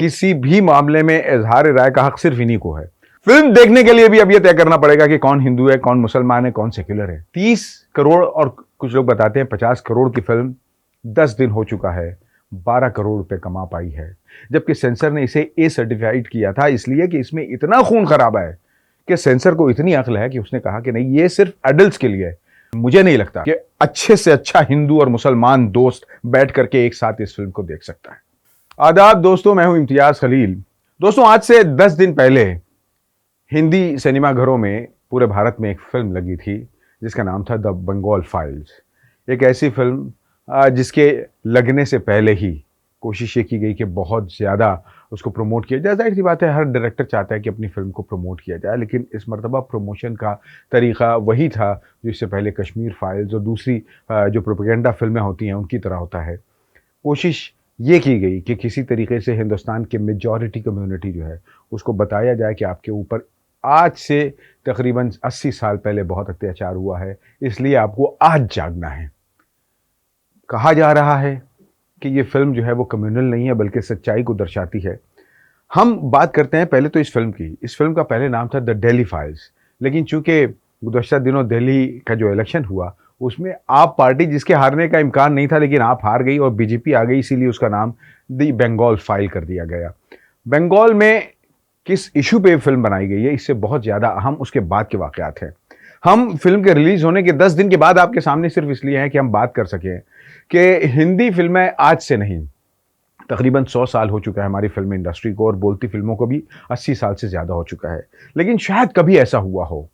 किसी भी मामले में इजहार राय का हक सिर्फ इन्हीं को है। फिल्म देखने के लिए भी अब यह तय करना पड़ेगा कि कौन हिंदू है, कौन मुसलमान है, कौन सेक्युलर है। 30 करोड़ और कुछ लोग बताते हैं 50 करोड़ की फिल्म 10 दिन हो चुका है, 12 करोड़ रुपए कमा पाई है। जबकि सेंसर ने इसे ए सर्टिफाइड किया था इसलिए कि इसमें इतना खून खराबा है कि सेंसर को इतनी अक्ल है कि उसने कहा कि नहीं, ये सिर्फ एडल्ट्स के लिए है। मुझे नहीं लगता कि अच्छे से अच्छा हिंदू और मुसलमान दोस्त बैठ करके एक साथ इस फिल्म को देख सकता है। आदाब दोस्तों, मैं हूं इम्तियाज खलील। दोस्तों, आज से 10 दिन पहले हिंदी सिनेमा घरों में पूरे भारत में एक फिल्म लगी थी जिसका नाम था द बंगाल फाइल्स। एक ऐसी फिल्म जिसके लगने से पहले ही कोशिश ये की गई कि बहुत ज़्यादा उसको प्रमोट किया जाए। जाहिर सी बात है, हर डायरेक्टर चाहता है कि अपनी फिल्म को प्रमोट किया जाए, लेकिन इस मरतबा प्रमोशन का तरीक़ा वही था जो इससे पहले कश्मीर फाइल्स और दूसरी जो प्रोपेगेंडा फिल्में होती हैं उनकी तरह होता है। कोशिश ये की गई कि किसी तरीके से हिंदुस्तान के मेजॉरिटी कम्युनिटी जो है उसको बताया जाए कि आपके ऊपर आज से तकरीबन 80 साल पहले बहुत अत्याचार हुआ है, इसलिए आपको आज जागना है। कहा जा रहा है कि ये फिल्म जो है वो कम्युनल नहीं है बल्कि सच्चाई को दर्शाती है। हम बात करते हैं पहले तो इस फिल्म की। इस फिल्म का पहले नाम था द दिल्ली फाइल्स, लेकिन चूंकि गुज़श्ता दिनों दिल्ली का जो इलेक्शन हुआ उसमें आप पार्टी, जिसके हारने का इम्कान नहीं था लेकिन आप हार गई और बीजेपी आ गई, इसीलिए उसका नाम द बंगाल फाइल कर दिया गया। बंगाल में किस इशू पे फिल्म बनाई गई है इससे बहुत ज़्यादा अहम उसके बाद के वाक़यात हैं। हम फिल्म के रिलीज़ होने के 10 दिन के बाद आपके सामने सिर्फ इसलिए हैं कि हम बात कर सकें कि हिंदी फिल्में आज से नहीं, तकरीबन 100 साल हो चुका है हमारी फिल्म इंडस्ट्री को, और बोलती फिल्मों को भी 80 साल से ज़्यादा हो चुका है। लेकिन शायद कभी ऐसा हुआ हो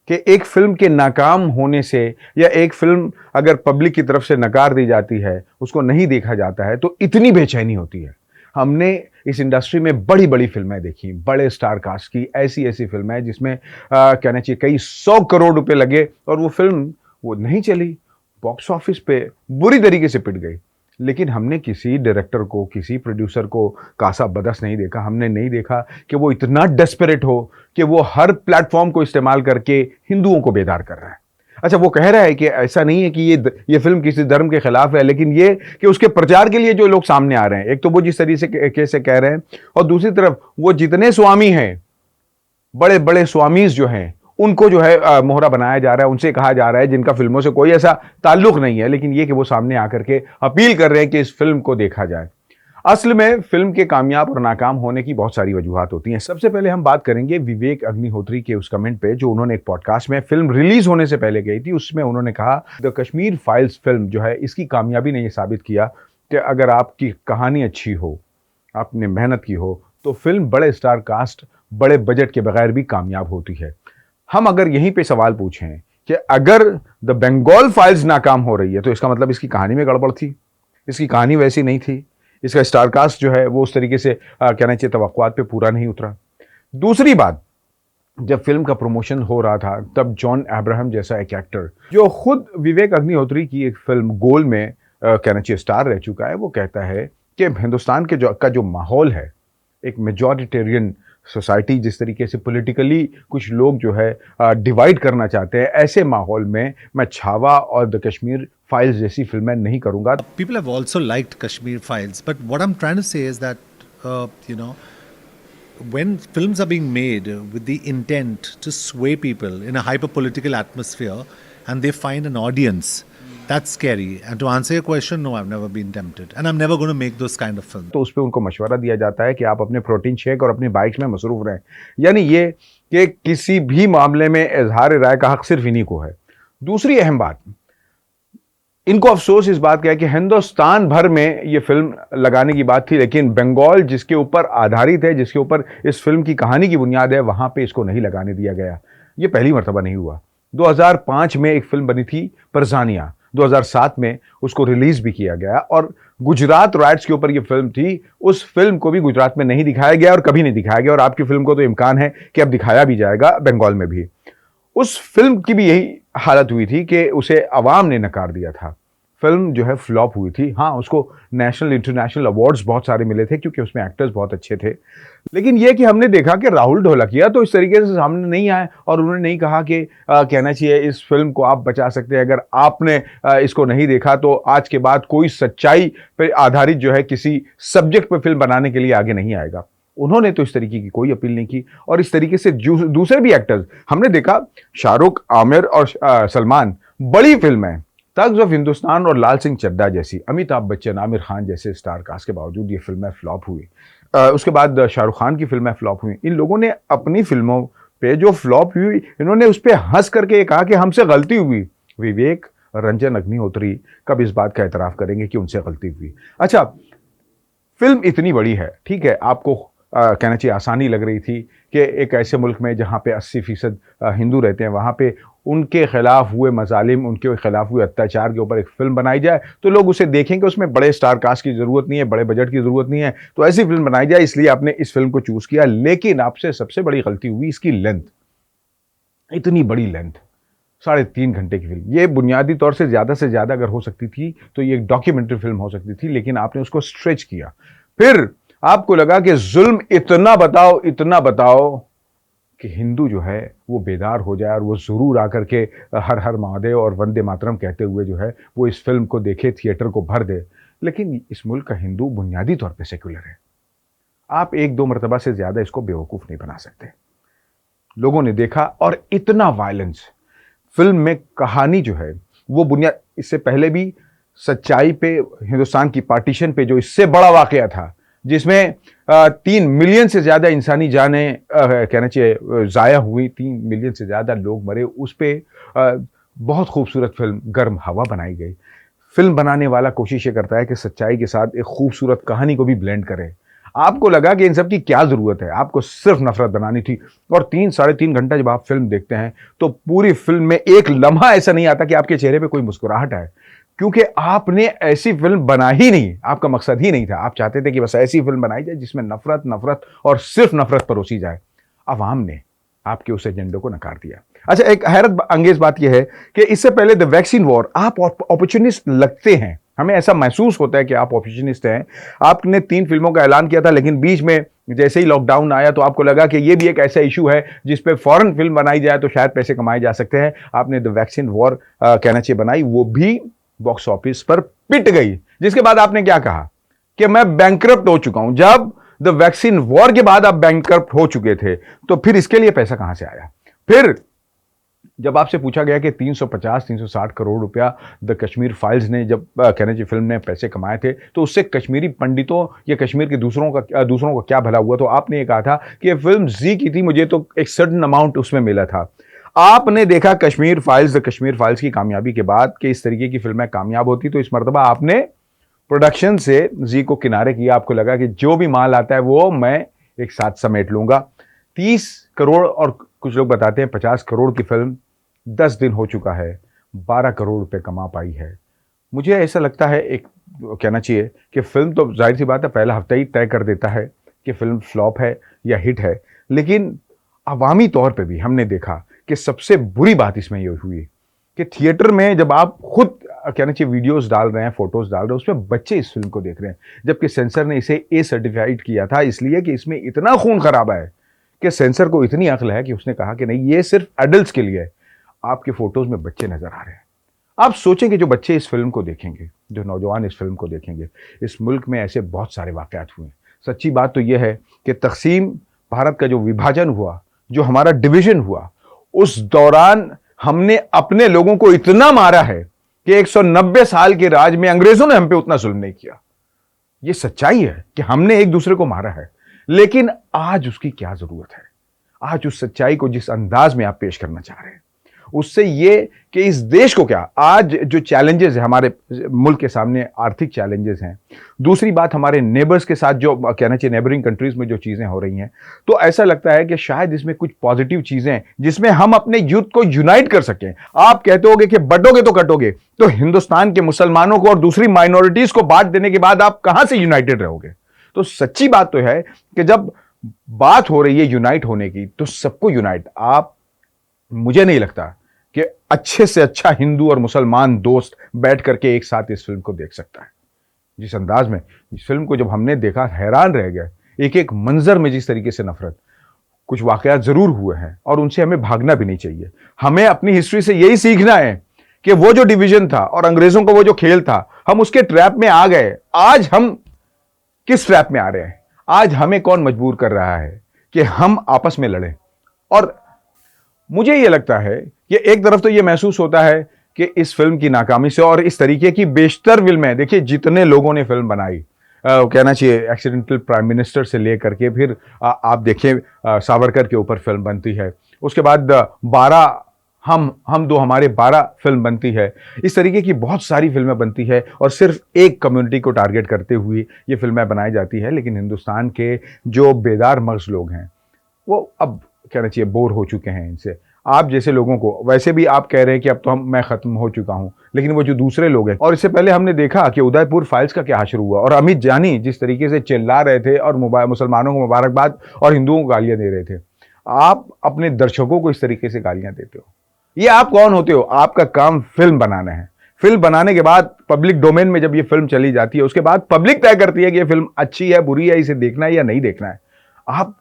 कि एक फिल्म के नाकाम होने से या एक फिल्म अगर पब्लिक की तरफ से नकार दी जाती है, उसको नहीं देखा जाता है, तो इतनी बेचैनी होती है। हमने इस इंडस्ट्री में बड़ी बड़ी फिल्में देखी, बड़े स्टार कास्ट की ऐसी ऐसी फिल्में जिसमें कहना चाहिए कई 100 करोड़ रुपए लगे और वो फिल्म वो नहीं चली, बॉक्स ऑफिस पे बुरी तरीके से पिट गई। लेकिन हमने किसी डायरेक्टर को, किसी प्रोड्यूसर को कासा बदस नहीं देखा। हमने नहीं देखा कि वो इतना डेस्परेट हो कि वो हर प्लेटफॉर्म को इस्तेमाल करके हिंदुओं को बेदार कर रहा है। अच्छा, वो कह रहा है कि ऐसा नहीं है कि ये फिल्म किसी धर्म के खिलाफ है, लेकिन ये कि उसके प्रचार के लिए जो लोग सामने आ रहे हैं, एक तो वो जिस तरीके से कह रहे हैं, और दूसरी तरफ वो जितने स्वामी हैं, बड़े बड़े स्वामीज जो हैं, उनको जो है मोहरा बनाया जा रहा है, उनसे कहा जा रहा है जिनका फिल्मों से कोई ऐसा ताल्लुक नहीं है, लेकिन ये कि वो सामने आकर के अपील कर रहे हैं कि इस फिल्म को देखा जाए। असल में फिल्म के कामयाब और नाकाम होने की बहुत सारी वजूहात होती हैं। सबसे पहले हम बात करेंगे विवेक अग्निहोत्री के उस कमेंट पे जो उन्होंने एक पॉडकास्ट में फिल्म रिलीज होने से पहले गई थी। उसमें उन्होंने कहा द कश्मीर फाइल्स फिल्म जो है, इसकी कामयाबी ने यह साबित किया कि अगर आपकी कहानी अच्छी हो, आपने मेहनत की हो, तो फिल्म बड़े स्टार कास्ट, बड़े बजट के बगैर भी कामयाब होती है। हम अगर यहीं पे सवाल पूछें कि अगर द बंगाल फाइल्स नाकाम हो रही है तो इसका मतलब इसकी कहानी में गड़बड़ थी, इसकी कहानी वैसी नहीं थी, इसका स्टारकास्ट जो है वो उस तरीके से कहना चाहिए तवक्कुआत पे पूरा नहीं उतरा। दूसरी बात, जब फिल्म का प्रमोशन हो रहा था तब जॉन अब्राहम जैसा एक एक्टर जो खुद विवेक अग्निहोत्री की एक फिल्म गोल में कहना चाहिए स्टार रह चुका है, वो कहता है कि हिंदुस्तान के जो माहौल है, एक मेजॉरिटेरियन सोसाइटी, जिस तरीके से पॉलिटिकली कुछ लोग जो है डिवाइड करना चाहते हैं, ऐसे माहौल में मैं छावा और द कश्मीर फाइल्स जैसी फिल्में नहीं करूंगा। People have also liked Kashmir Files, but what I'm trying to say is that when films are being made with the intent to sway people in a hyper-political atmosphere and they find an audience, that's scary. And to answer your question, no, I've never been tempted. And I'm never going to make those kind of films. तो उस पर उनको मशवरा दिया जाता है कि आप अपने प्रोटीन शेक और अपनी बाइक्स में मसरूफ रहें। यानी ये कि किसी भी मामले में इजहार राय का हक सिर्फ इन्हीं को है। दूसरी अहम बात, इनको अफसोस इस बात का है कि हिंदुस्तान भर में ये फिल्म लगाने की बात थी, लेकिन बंगाल जिसके ऊपर आधारित है, जिसके ऊपर इस फिल्म की कहानी की बुनियाद है, वहां पे इसको नहीं लगाने दिया गया। ये पहली मर्तबा नहीं हुआ। 2005 में एक फिल्म बनी थी परजानिया, 2007 में उसको रिलीज भी किया गया, और गुजरात राइट्स के ऊपर ये फिल्म थी। उस फिल्म को भी गुजरात में नहीं दिखाया गया और कभी नहीं दिखाया गया, और आपकी फिल्म को तो इम्कान है कि अब दिखाया भी जाएगा बंगाल में भी। उस फिल्म की भी यही हालत हुई थी कि उसे अवाम ने नकार दिया था। फिल्म जो है फ्लॉप हुई थी। हाँ, उसको नेशनल इंटरनेशनल अवार्ड्स बहुत सारे मिले थे क्योंकि उसमें एक्टर्स बहुत अच्छे थे। लेकिन ये कि हमने देखा कि राहुल ढोलकिया तो इस तरीके से सामने नहीं आए और उन्होंने नहीं कहा कि कहना चाहिए इस फिल्म को आप बचा सकते हैं। अगर आपने इसको नहीं देखा तो आज के बाद कोई सच्चाई पर आधारित जो है किसी सब्जेक्ट पर फिल्म बनाने के लिए आगे नहीं आएगा। उन्होंने तो इस तरीके की कोई अपील नहीं की। और इस तरीके से दूसरे भी एक्टर्स हमने देखा, शाहरुख, आमिर और सलमान, बड़ी फिल्म है तग्स ऑफ हिंदुस्तान और लाल सिंह चड्ढा जैसी, अमिताभ बच्चन, आमिर खान जैसे स्टार कास्ट के बावजूद ये फिल्में फ्लॉप हुई। उसके बाद शाहरुख खान की फिल्में फ्लॉप हुई। इन लोगों ने अपनी फिल्मों पे जो फ्लॉप हुई इन्होंने उस पर हंस करके ये कहा कि हमसे गलती हुई। विवेक रंजन अग्निहोत्री कब इस बात का एतराफ़ करेंगे कि उनसे गलती हुई? अच्छा, फिल्म इतनी बड़ी है, ठीक है, आपको कहना चाहिए आसानी लग रही थी कि एक ऐसे मुल्क में जहाँ पे 80% हिंदू रहते हैं वहाँ पे उनके खिलाफ हुए मजालिम, उनके खिलाफ हुए अत्याचार के ऊपर एक फिल्म बनाई जाए तो लोग उसे देखेंगे। उसमें बड़े स्टार कास्ट की ज़रूरत नहीं है, बड़े बजट की ज़रूरत नहीं है, तो ऐसी फिल्म बनाई जाए, इसलिए आपने इस फिल्म को चूज़ किया। लेकिन आपसे सबसे बड़ी गलती हुई इसकी लेंथ, इतनी बड़ी लेंथ, 3.5 घंटे की फिल्म। ये बुनियादी तौर से ज़्यादा अगर हो सकती थी तो ये एक डॉक्यूमेंट्री फिल्म हो सकती थी, लेकिन आपने उसको स्ट्रेच किया। फिर आपको लगा कि जुल्म इतना बताओ कि हिंदू जो है वो बेदार हो जाए और वो ज़रूर आकर के हर हर महादेव और वंदे मातरम कहते हुए जो है वो इस फिल्म को देखे, थिएटर को भर दे। लेकिन इस मुल्क का हिंदू बुनियादी तौर पे सेक्युलर है। आप 1-2 मरतबा से ज़्यादा इसको बेवकूफ़ नहीं बना सकते। लोगों ने देखा और इतना वायलेंस फिल्म में, कहानी जो है वो बुनियाद, इससे पहले भी सच्चाई पे, हिंदुस्तान की पार्टीशन पे जो इससे बड़ा वाकया था जिसमें 3 मिलियन से ज़्यादा इंसानी जानें कहना चाहिए ज़ाया हुई, 3 मिलियन से ज़्यादा लोग मरे, उस पर बहुत खूबसूरत फिल्म गर्म हवा बनाई गई। फिल्म बनाने वाला कोशिश ये करता है कि सच्चाई के साथ एक खूबसूरत कहानी को भी ब्लेंड करे। आपको लगा कि इन सब की क्या ज़रूरत है, आपको सिर्फ नफरत बनानी थी। और 3-3.5 घंटा जब आप फिल्म देखते हैं तो पूरी फिल्म में एक लम्हा ऐसा नहीं आता कि आपके चेहरे पे कोई मुस्कुराहट आए, क्योंकि आपने ऐसी फिल्म बना ही नहीं, आपका मकसद ही नहीं था। आप चाहते थे कि बस ऐसी फिल्म बनाई जाए जिसमें नफरत और सिर्फ नफरत परोसी जाए। अवाम ने आपके उस एजेंडे को नकार दिया। अच्छा, एक हैरत अंगेज बात यह है कि इससे पहले द वैक्सीन वॉर, आप अपॉर्चुनिस्ट लगते हैं, हमें ऐसा महसूस होता है कि आप अपॉर्चुनिस्ट हैं। आपने 3 फिल्मों का ऐलान किया था, लेकिन बीच में जैसे ही लॉकडाउन आया तो आपको लगा कि यह भी एक ऐसा इशू है जिस पे फौरन फिल्म बनाई जाए तो शायद पैसे कमाए जा सकते हैं। आपने द वैक्सीन वॉर कहना चाहिए बनाई, वो भी बॉक्स ऑफिस पर पिट गई। जिसके बाद आपने क्या कहा कि मैं बैंकरप्ट हो चुका हूं। जब द वैक्सीन वॉर के बाद आप बैंकरप्ट हो चुके थे तो फिर इसके लिए पैसा कहां से आया? फिर जब आपसे पूछा गया कि 350-360 करोड़ रुपया द कश्मीर फाइल्स ने, जब कहना चाहिए फिल्म ने पैसे कमाए थे, तो उससे कश्मीरी पंडितों या कश्मीर के दूसरों को क्या भला हुआ? तो आपने ये कहा था कि फिल्म जी की थी, मुझे तो एक सर्टेन अमाउंट उसमें मिला था। आपने देखा द कश्मीर फाइल्स की कामयाबी के बाद कि इस तरीके की फिल्में कामयाब होती, तो इस मरतबा आपने प्रोडक्शन से जी को किनारे किया। आपको लगा कि जो भी माल आता है वो मैं एक साथ समेट लूंगा। 30 करोड़ और कुछ लोग बताते हैं 50 करोड़ की फिल्म 10 दिन हो चुका है, 12 करोड़ रुपए कमा पाई है। मुझे ऐसा लगता है, एक कहना चाहिए कि फिल्म तो जाहिर सी बात है पहला हफ्ता ही तय कर देता है कि फिल्म फ्लॉप है या हिट है, लेकिन अवामी तौर पे भी हमने देखा कि सबसे बुरी बात इसमें यह हुई कि थिएटर में जब आप खुद कहना चाहिए वीडियोस डाल रहे हैं, फोटोज डाल रहे हैं, उसमें बच्चे इस फिल्म को देख रहे हैं, जबकि सेंसर ने इसे ए सर्टिफाइड किया था, इसलिए कि इसमें इतना खून खराबा है कि सेंसर को इतनी अक्ल है कि उसने कहा कि नहीं, ये सिर्फ एडल्ट्स के लिए है। आपके फोटोज में बच्चे नजर आ रहे हैं। आप सोचेंगे जो बच्चे इस फिल्म को देखेंगे, जो नौजवान इस फिल्म को देखेंगे, इस मुल्क में ऐसे बहुत सारे वाकयात हुए। सच्ची बात तो यह है कि तकसीम, भारत का जो विभाजन हुआ, जो हमारा डिवीजन हुआ, उस दौरान हमने अपने लोगों को इतना मारा है कि 190 साल के राज में अंग्रेजों ने हम पे उतना जुल्म नहीं किया। यह सच्चाई है कि हमने एक दूसरे को मारा है, लेकिन आज उसकी क्या जरूरत है? आज उस सच्चाई को जिस अंदाज में आप पेश करना चाह रहे हैं, उससे ये कि इस देश को क्या, आज जो चैलेंजेस है हमारे मुल्क के सामने, आर्थिक चैलेंजेस हैं, दूसरी बात हमारे नेबर्स के साथ जो कहना चाहिए नेबरिंग कंट्रीज में जो चीज़ें हो रही हैं, तो ऐसा लगता है कि शायद इसमें कुछ पॉजिटिव चीज़ें हैं जिसमें हम अपने यूथ को यूनाइट कर सकें। आप कहते होगे कि बटोगे तो कटोगे, तो हिंदुस्तान के मुसलमानों को और दूसरी माइनॉरिटीज को बांट देने के बाद आप कहां से यूनाइटेड रहोगे? तो सच्ची बात तो है कि जब बात हो रही है यूनाइट होने की, तो सबको यूनाइट, आप, मुझे नहीं लगता कि अच्छे से अच्छा हिंदू और मुसलमान दोस्त बैठ करके एक साथ इस फिल्म को देख सकता है। जिस अंदाज में इस फिल्म को जब हमने देखा, हैरान रह गए। एक एक मंजर में जिस तरीके से नफरत, कुछ वाकयात जरूर हुए हैं और उनसे हमें भागना भी नहीं चाहिए। हमें अपनी हिस्ट्री से यही सीखना है कि वो जो डिवीजन था और अंग्रेजों का वो जो खेल था, हम उसके ट्रैप में आ गए। आज हम किस ट्रैप में आ रहे हैं? आज हमें कौन मजबूर कर रहा है कि हम आपस में लड़ें? और मुझे यह लगता है कि एक तरफ तो यह महसूस होता है कि इस फिल्म की नाकामी से और इस तरीके की बेशतर फिल्में, देखिए जितने लोगों ने फिल्म बनाई, कहना चाहिए एक्सीडेंटल प्राइम मिनिस्टर से लेकर के फिर आप देखिए सावरकर के ऊपर फिल्म बनती है, उसके बाद 12 हम दो हमारे 12 फिल्म बनती है। इस तरीके की बहुत सारी फिल्में बनती है और सिर्फ एक कम्युनिटी को टारगेट करते हुए ये फिल्में बनाई जाती है। लेकिन हिंदुस्तान के जो बेदार मगज लोग हैं वो अब कहना चाहिए बोर हो चुके हैं इनसे। आप जैसे लोगों को, वैसे भी आप कह रहे हैं कि अब तो मैं खत्म हो चुका हूं, लेकिन वो जो दूसरे लोग हैं, और इससे पहले हमने देखा कि उदयपुर फाइल्स का क्या हश्र हुआ और अमित जानी जिस तरीके से चिल्ला रहे थे और मुसलमानों को मुबारकबाद और हिंदुओं को गालियां दे रहे थे। आप अपने दर्शकों को इस तरीके से गालियां देते हो, ये आप कौन होते हो? आपका काम फिल्म बनाना है। फिल्म बनाने के बाद पब्लिक डोमेन में जब ये फिल्म चली जाती है, उसके बाद पब्लिक तय करती है कि ये फिल्म अच्छी है, बुरी है, इसे देखना है या नहीं देखना है। आप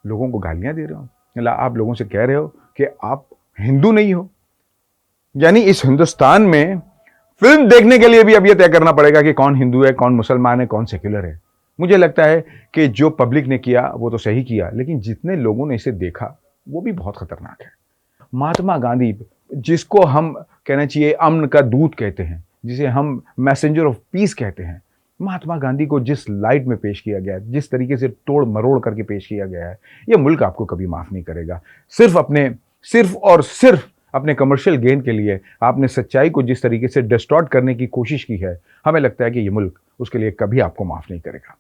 लोगों को गालियां दे रहे हो, आप लोगों से कह रहे हो कि आप हिंदू नहीं हो। यानी इस हिंदुस्तान में फिल्म देखने के लिए भी अब यह तय करना पड़ेगा कि कौन हिंदू है, कौन मुसलमान है, कौन सेक्युलर है। मुझे लगता है कि जो पब्लिक ने किया वो तो सही किया, लेकिन जितने लोगों ने इसे देखा वो भी बहुत खतरनाक है। महात्मा गांधी, जिसको हम कहना चाहिए अमन का दूत कहते हैं, जिसे हम मैसेंजर ऑफ पीस कहते हैं, महात्मा गांधी को जिस लाइट में पेश किया गया है, जिस तरीके से तोड़ मरोड़ करके पेश किया गया है, यह मुल्क आपको कभी माफ नहीं करेगा। सिर्फ और सिर्फ अपने कमर्शियल गेन के लिए आपने सच्चाई को जिस तरीके से डिस्टॉर्ट करने की कोशिश की है, हमें लगता है कि यह मुल्क उसके लिए कभी आपको माफ नहीं करेगा।